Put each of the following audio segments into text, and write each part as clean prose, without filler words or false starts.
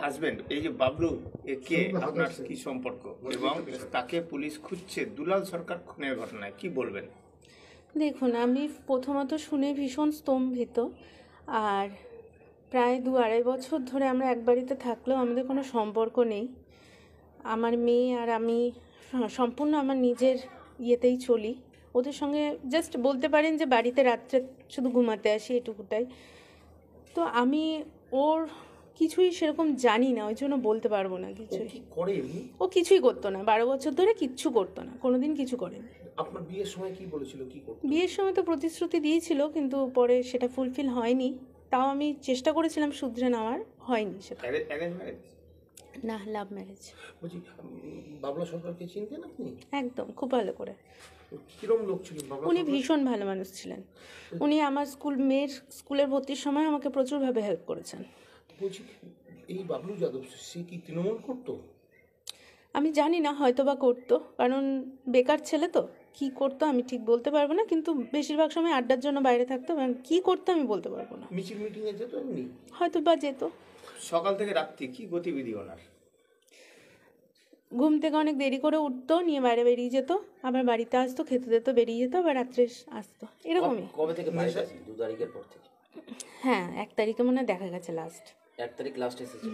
Husband এই যে বাবলু কে আপনার কি সম্পর্ক এবং তাকে পুলিশ খুঁজছে দুলাল সরকার খুনের ঘটনায় কি বলবেন? দেখুন, আমি প্রথমত শুনে ভীষণ স্তম্ভিত। আর প্রায় 2-2.5 বছর ধরে আমরা এক বাড়িতে থাকলেও আমাদের কোনো সম্পর্ক নেই। আমার মেয়ে আর আমি সম্পূর্ণ আমার নিজের ইয়েতেই চলি। ওদের সঙ্গে জাস্ট বলতে পারেন যে বাড়িতে রাত্রে শুধু ঘুমাতে আসি, এটুকুটাই। তো আমি ওর কিছুই সেরকম জানি না, ওই জন্য বলতে পারবো না কিছুই। ও কিছুই করতো না, 12 বছর ধরে কিচ্ছু করতো না, কোনোদিন কিছু করেনি। আপনার বিয়ের সময় কি বলেছিল, কি করতো? বিয়ের সময় তো প্রতিশ্রুতি দিয়েছিল, কিন্তু পরে সেটা ফুলফিল হয়নি। তাও আমি চেষ্টা করেছিলাম শুধরে নেওয়ার, হয়নি সেটা। না, লাভ ম্যারেজ। বলছি, বাবলা সরকারকে চিনতেন আপনি? একদম, খুব ভালো করে। কিরকম লোক ছিলেন বাবলা? উনি ভীষণ ভালো মানুষ ছিলেন। উনি আমার মেয়ের স্কুলের ভর্তির সময় আমাকে প্রচুরভাবে হেল্প করেছেন। বলছি, এই বাবলু যাদব সে কি তৃণমূল করতো? আমি জানি না, হয়তো বা করতো, কারণ বেকার ছেলে তো। কি করতো আমি ঠিক বলতে পারবো না, কিন্তু বেশিরভাগ সময় আড্ডার জন্য বাইরে থাকতো। কি করতো আমি বলতে পারবো না। মিছিল মিটিংয়ে যেত এমনি? হয়তো বা যেত। সকাল থেকে রাত্রি কি গতিবিধি ওনার? ঘুম থেকে অনেক দেরি করে উঠতো, নিয়ে বাইরে বেরিয়ে যেত, আবার বাড়িতে আসতো, খেতে দিত, বেরিয়ে যেত, আবার রাত্রে আসতো, এরকমই। কবে থেকে বাড়িতে আসেন? 2 তারিখের পর থেকে? হ্যাঁ, 1 তারিখে মনে হয় দেখা গেছে লাস্ট। 1 তারিখ লাস্ট এসেছে।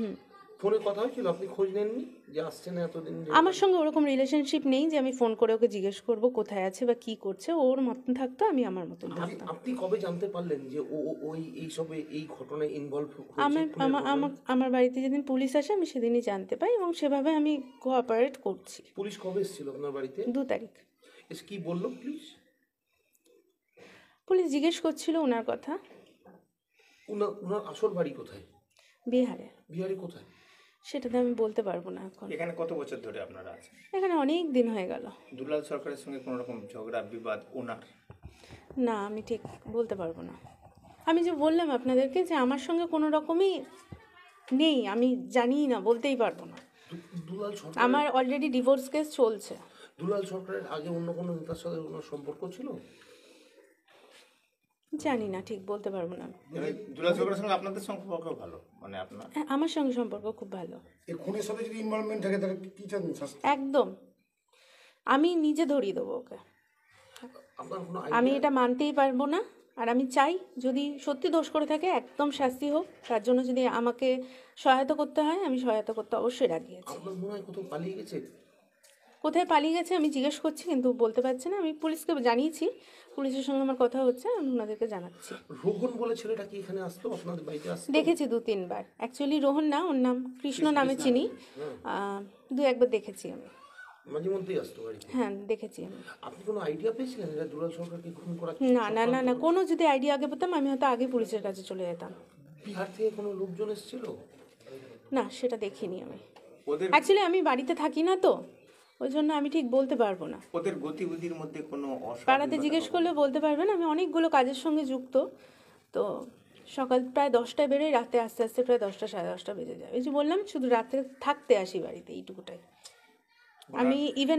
ফোনে কথা হয়েছিল? আপনি খোঁজ নেননি যে আসছে না এতদিন? আমার সঙ্গে ওরকম রিলেশনশিপ নেই যে আমি ফোন করে ওকে জিজ্ঞেস করবো কোথায় আছে বা কি করছে। ওর মতন থাকতো, আমি আমার মতন থাকতাম। আপনি কবে জানতে পারলেন যে ও ওই এইসবে এই ঘটনায় ইনভলভ আমার বাড়িতে যেদিন পুলিশ আসে আমি সেদিনই জানতে পাই, এবং সেভাবে আমি কোঅপারেট করছি। পুলিশ কবে এসেছিল আপনার বাড়িতে? 2 তারিখ। এসে কি বললো পুলিশ? পুলিশ জিজ্ঞেস করছিল ওনার কথা। ওনার আসল বাড়ি কোথায়? বিহারে। বিহারে কোথায়? সেটা তো আমি বলতে পারবো না এখন। এখানে কত বছর ধরে আপনারা আছেন? এখানে অনেক দিন হয়ে গেল। দুলাল সরকারের সঙ্গে কোনো রকম ঝগড়া বিবাদ ওনার? না, আমি ঠিক বলতে পারবো না। আমি যে বললাম আপনাদেরকে যে আমার সঙ্গে কোনো রকমই নেই, আমি জানি না, বলতেই পারবো না। দুলাল সরকার, আমার অলরেডি ডিভোর্স কেস চলছে। দুলাল সরকারের আগে অন্য কোনো নেতার সাথে ওনার সম্পর্ক ছিল? জানি না, ঠিক বলতে পারবো না। দুলাল সরকারের সঙ্গে আপনাদের সম্পর্ক ভালো, মানে আপনার? হ্যাঁ, আমার সঙ্গে সম্পর্ক খুব ভালো। এই খুনের সাথে যদি ইনভলভমেন্ট থাকে তাহলে কি চান শাস্তি? একদম, আমি নিজে ধরিয়ে দেবো ওকে। আপনার কোনো আমি এটা মানতেই পারবো না। আর আমি চাই যদি সত্যি দোষ করে থাকে একদম শাস্তি হোক। তার জন্য যদি আমাকে সহায়তা করতে হয়, আমি সহায়তা করতে অবশ্যই রাজি আছি। আপনার মনে হয় কোথাও পালিয়ে গেছে? কোথায় পালিয়ে গেছে আমি জিজ্ঞেস করছি, কিন্তু বলতে পারছি না। আমি পুলিশকে জানিয়েছি, পুলিশের সঙ্গে আমার কথা হচ্ছে, আমি ওনাদেরকে জানাচ্ছি। রোহন বলে ছেলেটা কি এখানে আসতো, আপনাদের বাড়িতে আসতো? দেখেছি 2-3 বার। অ্যাকচুয়ালি রোহন না, ওর নাম কৃষ্ণ নামে চিনি। 2-1 বার দেখেছি আমি। মাঝে মধ্যেই আসতো বাড়িতে? হ্যাঁ, দেখেছি আমি। আপনি কোনো আইডিয়া পেয়েছিলেন যে দুলাল সরকারকে খুন করা? না না না না, কোনো যদি আইডিয়া আগে পেতাম আমি হয়তো আগে পুলিশের কাছে চলে যেতাম। বিহার থেকে কোনো লোকজন এসেছিল? না, সেটা দেখিনি আমি। ওদের অ্যাকচুয়ালি আমি বাড়িতে থাকি না তো, ওই জন্য আমি ঠিক বলতে পারবো না। ওদের গতিবিধির মধ্যে কোনো পাড়াতে জিজ্ঞেস করলে বলতে পারবেন। আমি অনেকগুলো কাজের সঙ্গে যুক্ত তো। সকাল প্রায় 10টায় বেরোই, রাতে আস্তে আস্তে প্রায় 10টা সাড়ে 10টা বেজে যায়। এই যে বললাম শুধু রাতে থাকতে আসি বাড়িতে, এইটুকুটাই। আমি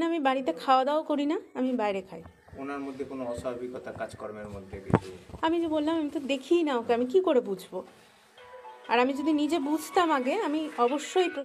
আমি বাড়িতে খাওয়া দাওয়া করি না, আমি বাইরে খাই। ওনার মধ্যে কোনো অস্বাভাবিকতা কাজকর্মের মধ্যে কিছু? আমি যে বললাম আমি তো দেখিই না ওকে, আমি কি করে বুঝবো? আর আমি যদি নিজে বুঝতাম আগে, আমি অবশ্যই